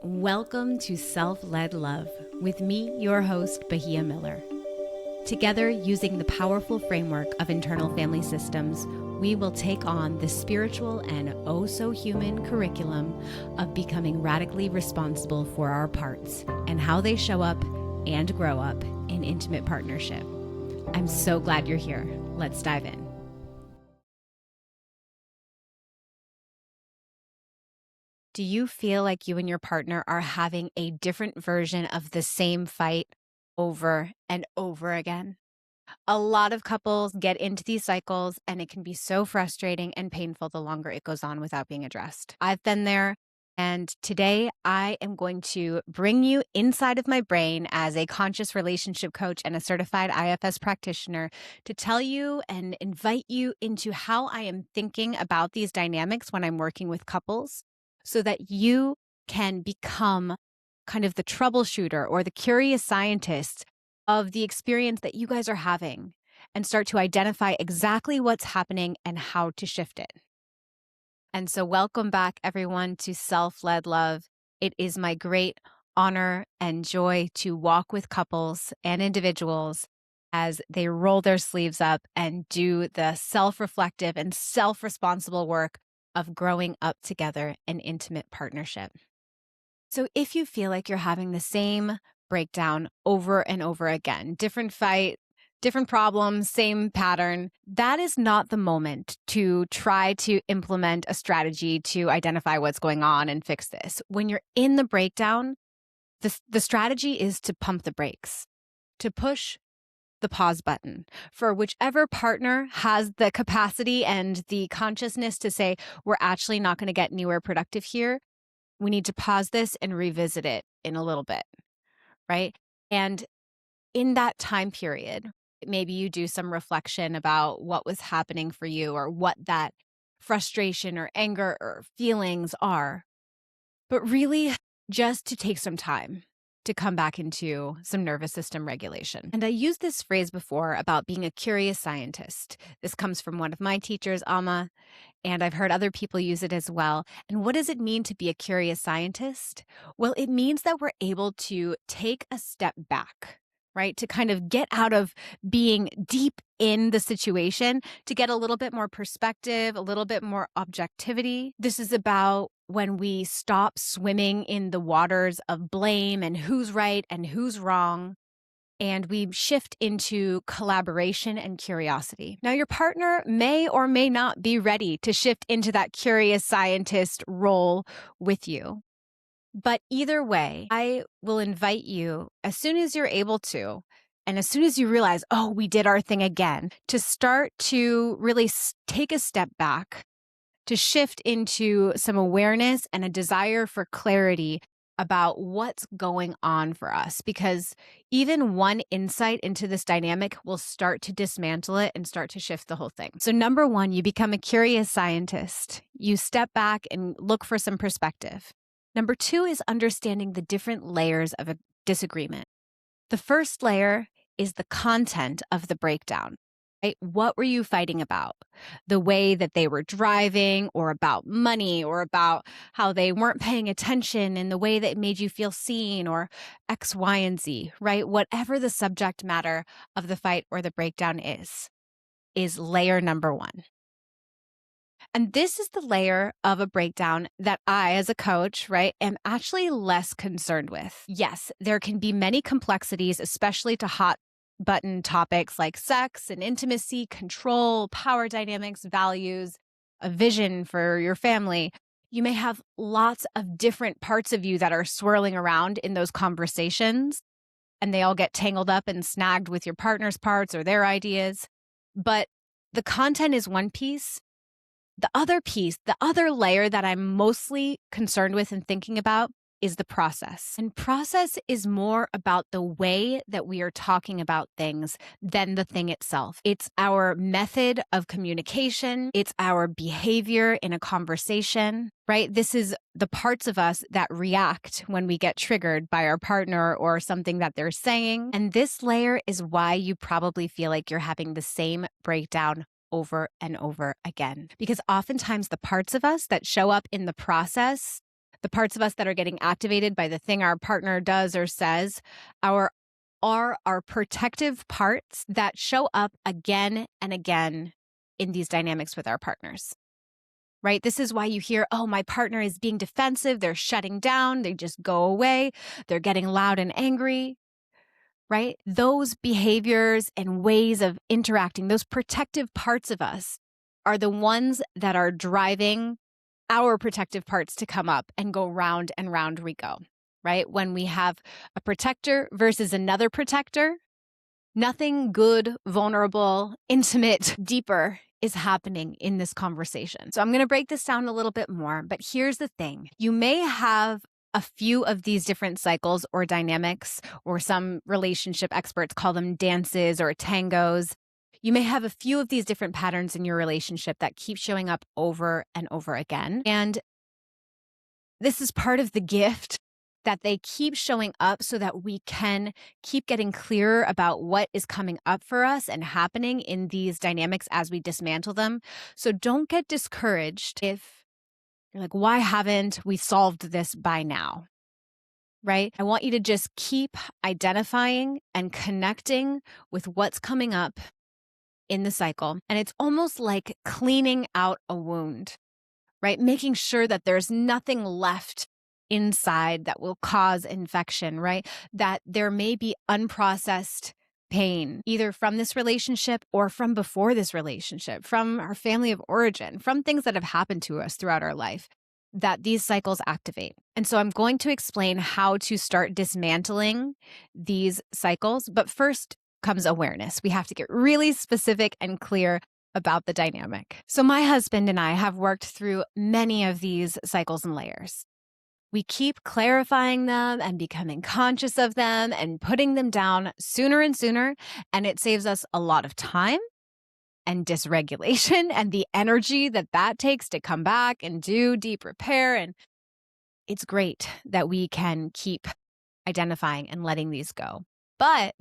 Welcome to Self-Led Love with me, your host, Bahia Miller. Together, using the powerful framework of internal family systems, we will take on the spiritual and oh-so-human curriculum of becoming radically responsible for our parts and how they show up and grow up in intimate partnership. I'm so glad you're here. Let's dive in. Do you feel like you and your partner are having a different version of the same fight over and over again? A lot of couples get into these cycles, and it can be so frustrating and painful the longer it goes on without being addressed. I've been there, and today I am going to bring you inside of my brain as a conscious relationship coach and a certified IFS practitioner to tell you and invite you into how I am thinking about these dynamics when I'm working with couples, so that you can become kind of the troubleshooter or the curious scientist of the experience that you guys are having and start to identify exactly what's happening and how to shift it. And so welcome back, everyone, to Self-Led Love. It is my great honor and joy to walk with couples and individuals as they roll their sleeves up and do the self-reflective and self-responsible work of growing up together in intimate partnership. So if you feel like you're having the same breakdown over and over again, different fight, different problems, same pattern, that is not the moment to try to implement a strategy to identify what's going on and fix this. When you're in the breakdown, the strategy is to pump the brakes, to push the pause button for whichever partner has the capacity and the consciousness to say, we're actually not going to get anywhere productive here. We need to pause this and revisit it in a little bit, right? And in that time period, maybe you do some reflection about what was happening for you or what that frustration or anger or feelings are, but really just to take some time to come back into some nervous system regulation. And I used this phrase before about being a curious scientist. This comes from one of my teachers, Amma, and I've heard other people use it as well. And what does it mean to be a curious scientist? Well, it means that we're able to take a step back, right? To kind of get out of being deep in the situation, to get a little bit more perspective, a little bit more objectivity. This is about when we stop swimming in the waters of blame and who's right and who's wrong, and we shift into collaboration and curiosity. Now, your partner may or may not be ready to shift into that curious scientist role with you. But either way, I will invite you, as soon as you're able to, and as soon as you realize, oh, we did our thing again, to start to really take a step back, to shift into some awareness and a desire for clarity about what's going on for us. Because even one insight into this dynamic will start to dismantle it and start to shift the whole thing. So number one, you become a curious scientist. You step back and look for some perspective. Number two is understanding the different layers of a disagreement. The first layer is the content of the breakdown. Right? What were you fighting about? The way that they were driving, or about money, or about how they weren't paying attention, and the way that it made you feel seen, or X, Y, and Z, right? Whatever the subject matter of the fight or the breakdown is layer number one. And this is the layer of a breakdown that I, as a coach, right, am actually less concerned with. Yes, there can be many complexities, especially to hot button topics like sex and intimacy, control, power dynamics, values, a vision for your family. You may have lots of different parts of you that are swirling around in those conversations, and they all get tangled up and snagged with your partner's parts or their ideas. But the content is one piece. The other piece, the other layer that I'm mostly concerned with and thinking about is the process. And process is more about the way that we are talking about things than the thing itself. It's our method of communication. It's our behavior in a conversation, right? This is the parts of us that react when we get triggered by our partner or something that they're saying. And this layer is why you probably feel like you're having the same breakdown over and over again. Because oftentimes the parts of us that show up in the process The parts of us that are getting activated by the thing our partner does or says are our protective parts that show up again and again in these dynamics with our partners. Right? This is why you hear, oh, my partner is being defensive. They're shutting down. They just go away. They're getting loud and angry. Right? Those behaviors and ways of interacting, those protective parts of us are the ones that are driving our protective parts to come up and go round and round we go, right? When we have a protector versus another protector, nothing good, vulnerable, intimate, deeper is happening in this conversation. So I'm going to break this down a little bit more, but here's the thing. You may have a few of these different cycles or dynamics, or some relationship experts call them dances or tangos. You may have a few of these different patterns in your relationship that keep showing up over and over again. And this is part of the gift, that they keep showing up so that we can keep getting clearer about what is coming up for us and happening in these dynamics as we dismantle them. So don't get discouraged if you're like, why haven't we solved this by now? Right? I want you to just keep identifying and connecting with what's coming up in the cycle. And it's almost like cleaning out a wound, right? Making sure that there's nothing left inside that will cause infection, right? That there may be unprocessed pain, either from this relationship or from before this relationship, from our family of origin, from things that have happened to us throughout our life, that these cycles activate. And so I'm going to explain how to start dismantling these cycles. But first comes awareness. We have to get really specific and clear about the dynamic. So my husband and I have worked through many of these cycles and layers. We keep clarifying them and becoming conscious of them and putting them down sooner and sooner. And it saves us a lot of time and dysregulation and the energy that takes to come back and do deep repair. And it's great that we can keep identifying and letting these go. But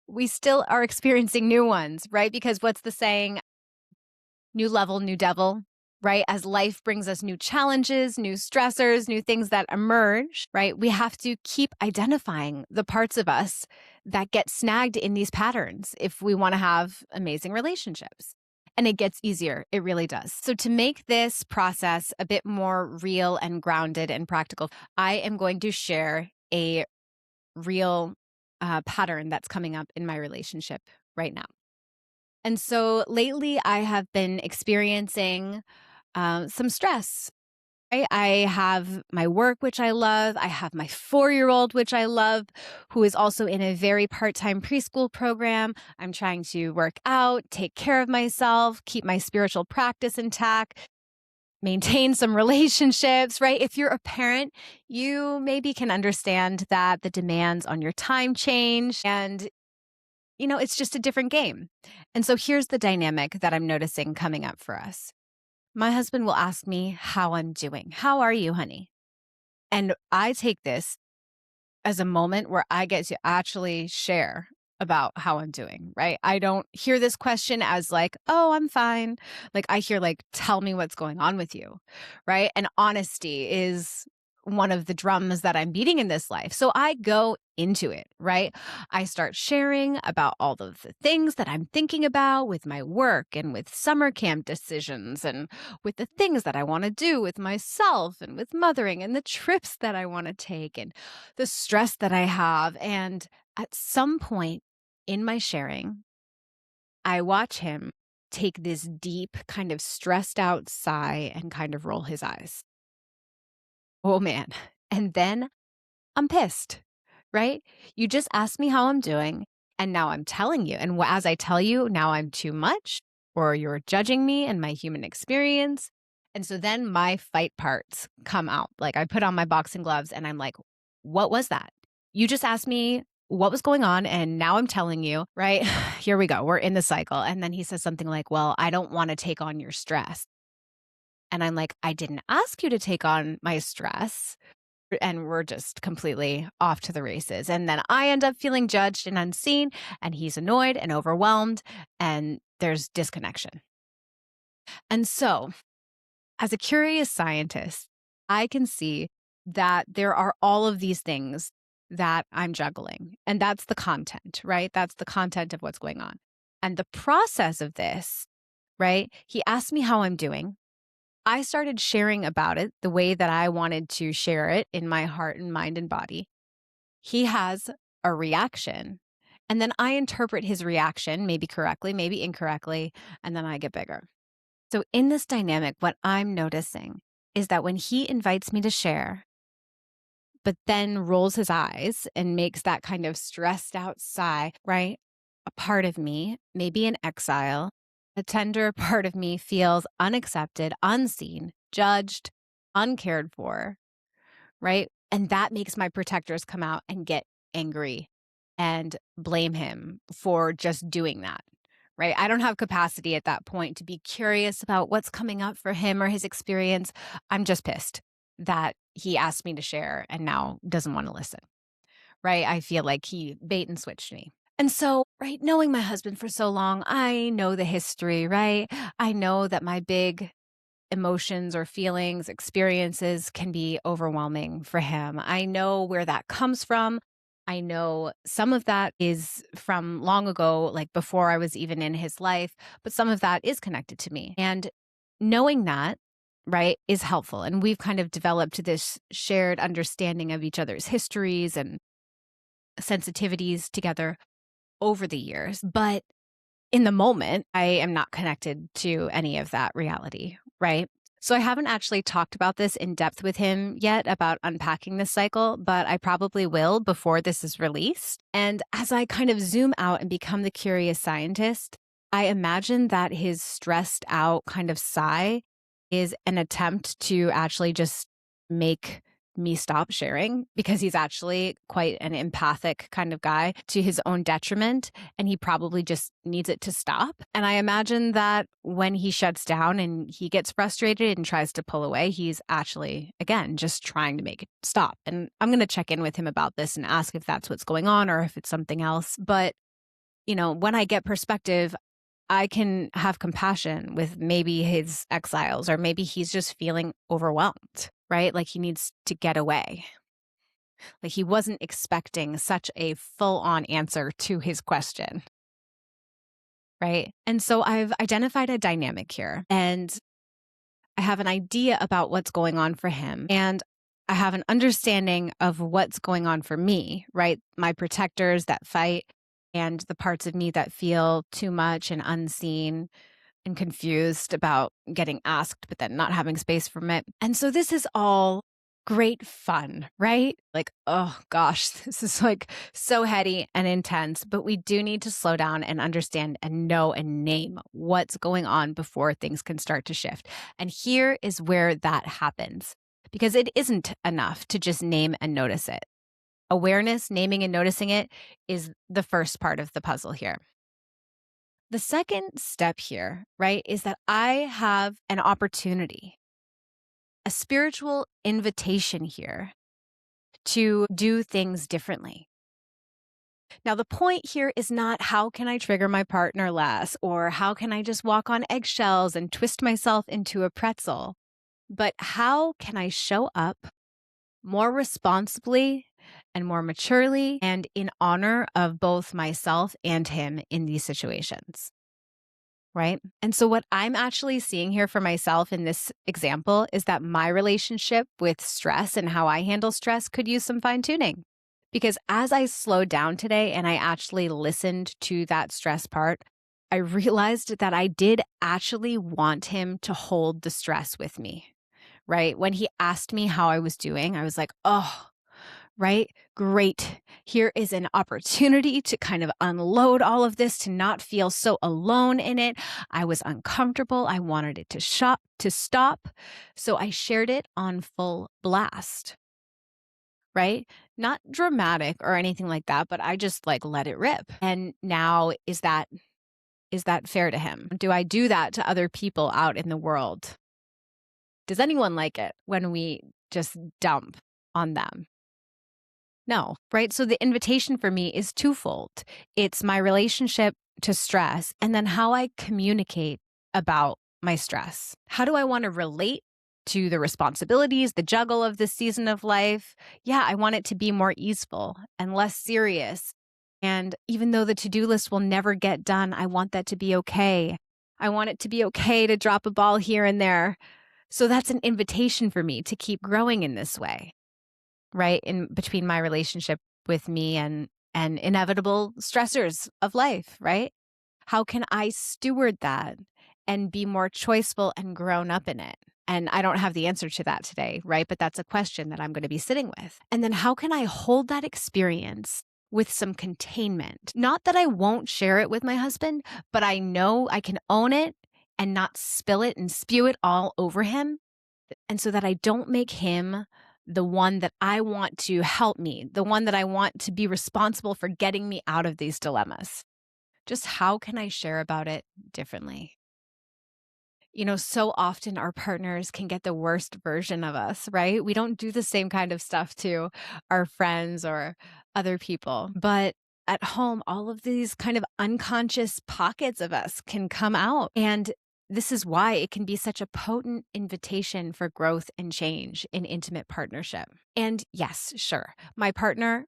we still are experiencing new ones, right? Because what's the saying? New level, new devil, right? As life brings us new challenges, new stressors, new things that emerge, right? We have to keep identifying the parts of us that get snagged in these patterns if we want to have amazing relationships. And it gets easier. It really does. So to make this process a bit more real and grounded and practical, I am going to share a real pattern that's coming up in my relationship right now. And so lately I have been experiencing some stress. Right? I have my work, which I love. I have my 4-year-old, which I love, who is also in a very part-time preschool program. I'm trying to work out, take care of myself, keep my spiritual practice intact, maintain some relationships, right? If you're a parent, you maybe can understand that the demands on your time change, and it's just a different game. And so here's the dynamic that I'm noticing coming up for us. My husband will ask me how I'm doing. How are you, honey? And I take this as a moment where I get to actually share about how I'm doing, right? I don't hear this question as like, oh, I'm fine. Like I hear like, tell me what's going on with you, right? And honesty is one of the drums that I'm beating in this life. So I go into it, right? I start sharing about all of the things that I'm thinking about with my work and with summer camp decisions and with the things that I want to do with myself and with mothering and the trips that I want to take and the stress that I have. And at some point in my sharing, I watch him take this deep, kind of stressed out sigh and kind of roll his eyes. Oh man. And then I'm pissed, right? You just asked me how I'm doing, and now I'm telling you. And as I tell you, now I'm too much, or you're judging me and my human experience. And so then my fight parts come out. Like I put on my boxing gloves and I'm like, what was that? You just asked me what was going on, and now I'm telling you, right? Here we go. We're in the cycle. And then he says something like, well, I don't want to take on your stress. And I'm like, I didn't ask you to take on my stress. And we're just completely off to the races. And then I end up feeling judged and unseen, and he's annoyed and overwhelmed, and there's disconnection. And so, as a curious scientist, I can see that there are all of these things that I'm juggling. And that's the content, right? That's the content of what's going on. And the process of this, right? He asked me how I'm doing. I started sharing about it the way that I wanted to share it in my heart and mind and body. He has a reaction. And then I interpret his reaction, maybe correctly, maybe incorrectly, and then I get bigger. So in this dynamic, what I'm noticing is that when he invites me to share, but then rolls his eyes and makes that kind of stressed out sigh, right? A part of me, maybe in exile, a tender part of me feels unaccepted, unseen, judged, uncared for, right? And that makes my protectors come out and get angry and blame him for just doing that, right? I don't have capacity at that point to be curious about what's coming up for him or his experience. I'm just pissed that he asked me to share and now doesn't want to listen, right? I feel like he bait and switched me. And so, right, knowing my husband for so long, I know the history, right? I know that my big emotions or feelings, experiences can be overwhelming for him. I know where that comes from. I know some of that is from long ago, like before I was even in his life, but some of that is connected to me. And knowing that, right, is helpful. And we've kind of developed this shared understanding of each other's histories and sensitivities together over the years. But in the moment, I am not connected to any of that reality, right? So I haven't actually talked about this in depth with him yet about unpacking this cycle, but I probably will before this is released. And as I kind of zoom out and become the curious scientist, I imagine that his stressed out kind of sigh is an attempt to actually just make me stop sharing because he's actually quite an empathic kind of guy to his own detriment. And he probably just needs it to stop. And I imagine that when he shuts down and he gets frustrated and tries to pull away, he's actually, again, just trying to make it stop. And I'm going to check in with him about this and ask if that's what's going on or if it's something else. But, you know, when I get perspective, I can have compassion with maybe his exiles, or maybe he's just feeling overwhelmed, right? Like he needs to get away. Like he wasn't expecting such a full on answer to his question, right? And so I've identified a dynamic here and I have an idea about what's going on for him. And I have an understanding of what's going on for me, right? My protectors that fight and the parts of me that feel too much and unseen and confused about getting asked, but then not having space from it. And so this is all great fun, right? Like, oh gosh, this is like so heady and intense, but we do need to slow down and understand and know and name what's going on before things can start to shift. And here is where that happens because it isn't enough to just name and notice it. Awareness, naming and noticing it is the first part of the puzzle here. The second step here, right, is that I have an opportunity, a spiritual invitation here to do things differently. Now, the point here is not how can I trigger my partner less or how can I just walk on eggshells and twist myself into a pretzel, but how can I show up more responsibly and more maturely and in honor of both myself and him in these situations. Right. And so, what I'm actually seeing here for myself in this example is that my relationship with stress and how I handle stress could use some fine tuning. Because as I slowed down today and I actually listened to that stress part, I realized that I did actually want him to hold the stress with me. Right. When he asked me how I was doing, I was like, oh, right? Great. Here is an opportunity to kind of unload all of this, to not feel so alone in it. I was uncomfortable. I wanted it to stop. So I shared it on full blast, right? Not dramatic or anything like that, but I just like let it rip. And now is that fair to him? Do I do that to other people out in the world? Does anyone like it when we just dump on them? No, right? So the invitation for me is twofold. It's my relationship to stress and then how I communicate about my stress. How do I want to relate to the responsibilities, the juggle of this season of life. Yeah, I want it to be more easeful and less serious. And even though the to-do list will never get done, I want that to be okay. I want it to be okay to drop a ball here and there. So that's an invitation for me to keep growing in this way, right? In between my relationship with me and inevitable stressors of life, right? How can I steward that and be more choiceful and grown up in it? And I don't have the answer to that today, right? But that's a question that I'm going to be sitting with. And then how can I hold that experience with some containment? Not that I won't share it with my husband, but I know I can own it and not spill it and spew it all over him. And so that I don't make him the one that I want to help me, the one that I want to be responsible for getting me out of these dilemmas. Just how can I share about it differently? So often our partners can get the worst version of us, right? We don't do the same kind of stuff to our friends or other people. But at home, all of these kind of unconscious pockets of us can come out. And this is why it can be such a potent invitation for growth and change in intimate partnership. And yes, sure, my partner,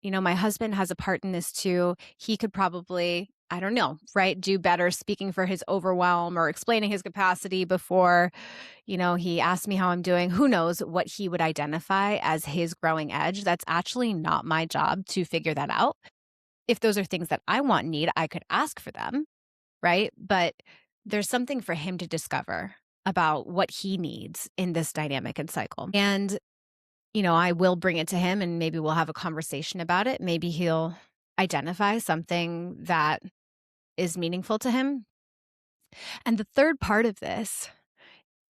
my husband has a part in this too. He could probably, I don't know, right, do better speaking for his overwhelm or explaining his capacity before, he asked me how I'm doing. Who knows what he would identify as his growing edge? That's actually not my job to figure that out. If those are things that I want and need, I could ask for them, right? But there's something for him to discover about what he needs in this dynamic and cycle. And I will bring it to him and maybe we'll have a conversation about it. Maybe he'll identify something that is meaningful to him. And the third part of this,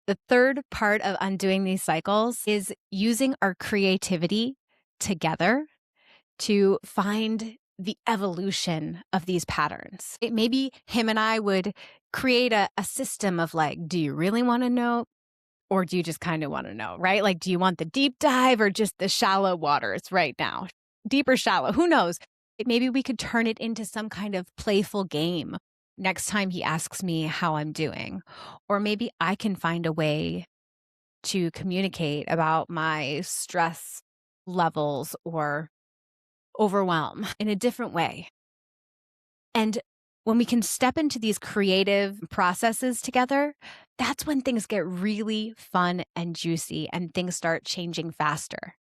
the third part of undoing these cycles is using our creativity together to find the evolution of these patterns. Maybe him and I would create a system of like, do you really want to know? Or do you just kind of want to know, right? Like, do you want the deep dive or just the shallow waters right now? Deep or shallow, who knows? Maybe we could turn it into some kind of playful game next time he asks me how I'm doing. Or maybe I can find a way to communicate about my stress levels or overwhelm in a different way. And when we can step into these creative processes together, that's when things get really fun and juicy and things start changing faster,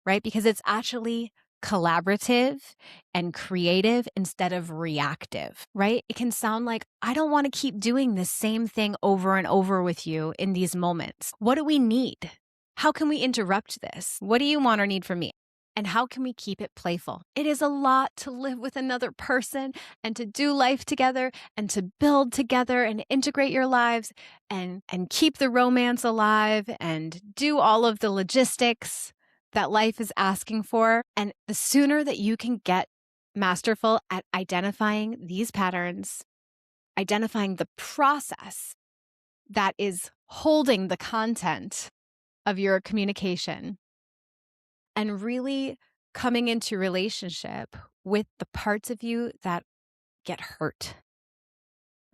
right? Because it's actually collaborative and creative instead of reactive, right? It can sound like, I don't want to keep doing the same thing over and over with you in these moments. What do we need? How can we interrupt this? What do you want or need from me? And how can we keep it playful? It is a lot to live with another person and to do life together and to build together and integrate your lives and keep the romance alive and do all of the logistics that life is asking for. And the sooner that you can get masterful at identifying these patterns, identifying the process that is holding the content of your communication, and really coming into relationship with the parts of you that get hurt,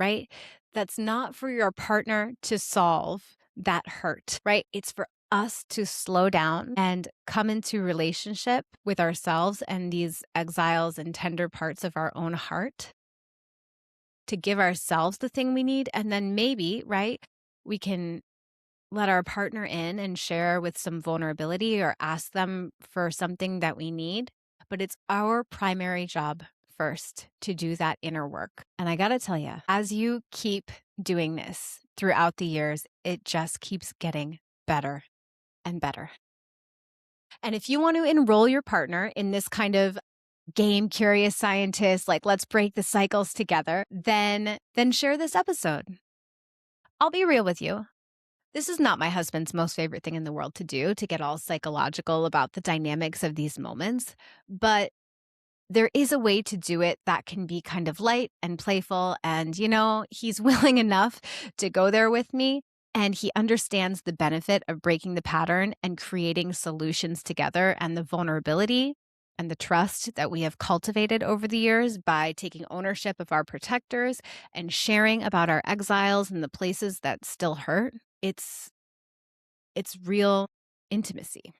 right? That's not for your partner to solve that hurt, right? It's for us to slow down and come into relationship with ourselves and these exiles and tender parts of our own heart to give ourselves the thing we need. And then maybe, right, we can let our partner in and share with some vulnerability or ask them for something that we need. But it's our primary job first to do that inner work. And I got to tell you, as you keep doing this throughout the years, it just keeps getting better and better. And if you want to enroll your partner in this kind of game curious scientist, like let's break the cycles together, then share this episode. I'll be real with you. This is not my husband's most favorite thing in the world to do, to get all psychological about the dynamics of these moments. But there is a way to do it that can be kind of light and playful. And, he's willing enough to go there with me. And he understands the benefit of breaking the pattern and creating solutions together and the vulnerability and the trust that we have cultivated over the years by taking ownership of our protectors and sharing about our exiles and the places that still hurt. It's it's real intimacy.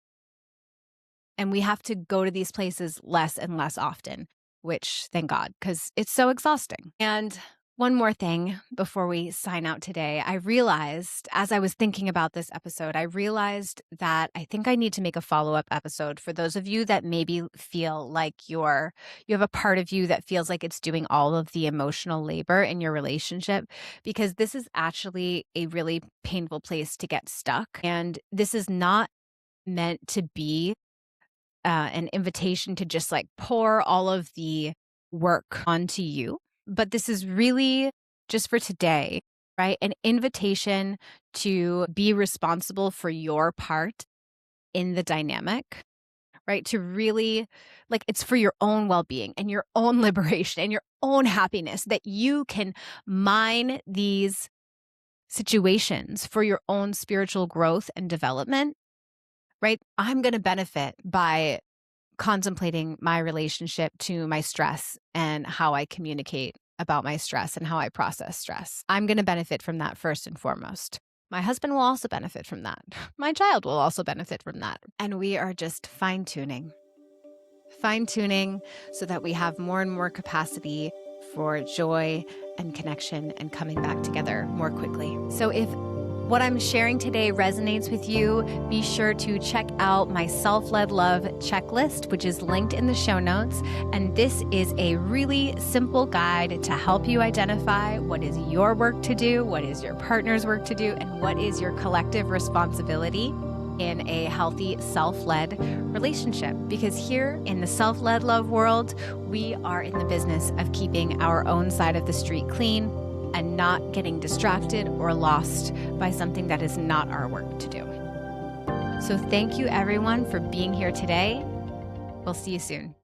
And we have to go to these places less and less often, which thank God, because it's so exhausting. And one more thing before we sign out today, I realized as I was thinking about this episode, I realized that I think I need to make a follow-up episode for those of you that maybe feel like you have a part of you that feels like it's doing all of the emotional labor in your relationship, because this is actually a really painful place to get stuck. And this is not meant to be an invitation to just like pour all of the work onto you. But this is really just for today, right? An invitation to be responsible for your part in the dynamic, right? To really, like, it's for your own well being and your own liberation and your own happiness that you can mine these situations for your own spiritual growth and development, right? I'm going to benefit by contemplating my relationship to my stress and how I communicate about my stress and how I process stress. I'm going to benefit from that first and foremost. My husband will also benefit from that. My child will also benefit from that. And we are just fine-tuning so that we have more and more capacity for joy and connection and coming back together more quickly. So if what I'm sharing today resonates with you, be sure to check out my self-led love checklist, which is linked in the show notes. And this is a really simple guide to help you identify what is your work to do, what is your partner's work to do, and what is your collective responsibility in a healthy self-led relationship. Because here in the self-led love world, we are in the business of keeping our own side of the street clean and not getting distracted or lost by something that is not our work to do. So thank you everyone for being here today. We'll see you soon.